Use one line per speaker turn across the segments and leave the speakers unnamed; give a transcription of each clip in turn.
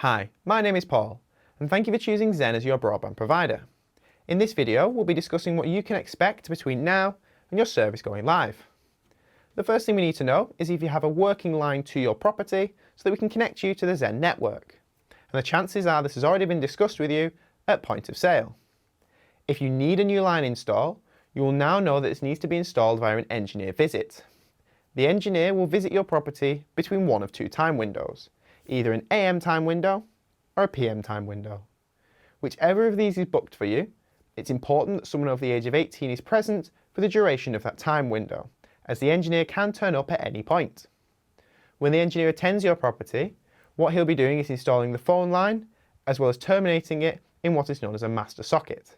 Hi, my name is Paul, and thank you for choosing Zen as your broadband provider. In this video, we'll be discussing what you can expect between now and your service going live. The first thing we need to know is if you have a working line to your property so that we can connect you to the Zen network. And the chances are this has already been discussed with you at point of sale. If you need a new line install, you will now know that this needs to be installed via an engineer visit. The engineer will visit your property between one of two time windows, either an AM time window or a PM time window. Whichever of these is booked for you, it's important that someone over the age of 18 is present for the duration of that time window, as the engineer can turn up at any point. When the engineer attends your property, what he'll be doing is installing the phone line, as well as terminating it in what is known as a master socket.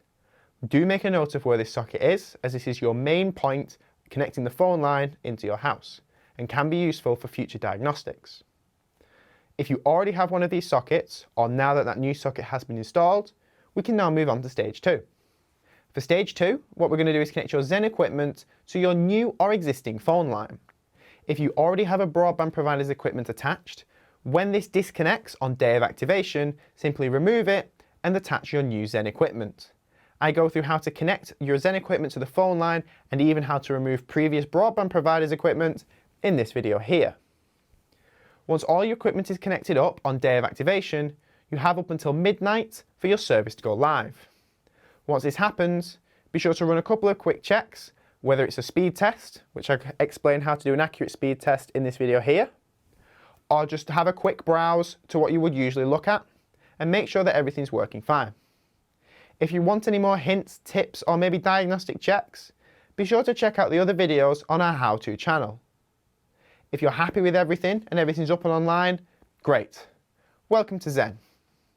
Do make a note of where this socket is, as this is your main point connecting the phone line into your house, and can be useful for future diagnostics. If you already have one of these sockets, or now that that new socket has been installed, we can now move on to stage 2. For stage 2, what we're going to do is connect your Zen equipment to your new or existing phone line. If you already have a broadband provider's equipment attached, when this disconnects on day of activation, simply remove it and attach your new Zen equipment. I go through how to connect your Zen equipment to the phone line and even how to remove previous broadband provider's equipment in this video here. Once all your equipment is connected up on day of activation, you have up until midnight for your service to go live. Once this happens, be sure to run a couple of quick checks, whether it's a speed test, which I explain how to do an accurate speed test in this video here, or just have a quick browse to what you would usually look at and make sure that everything's working fine. If you want any more hints, tips, or maybe diagnostic checks, be sure to check out the other videos on our how-to channel. If you're happy with everything and everything's up and online, great. Welcome to Zen.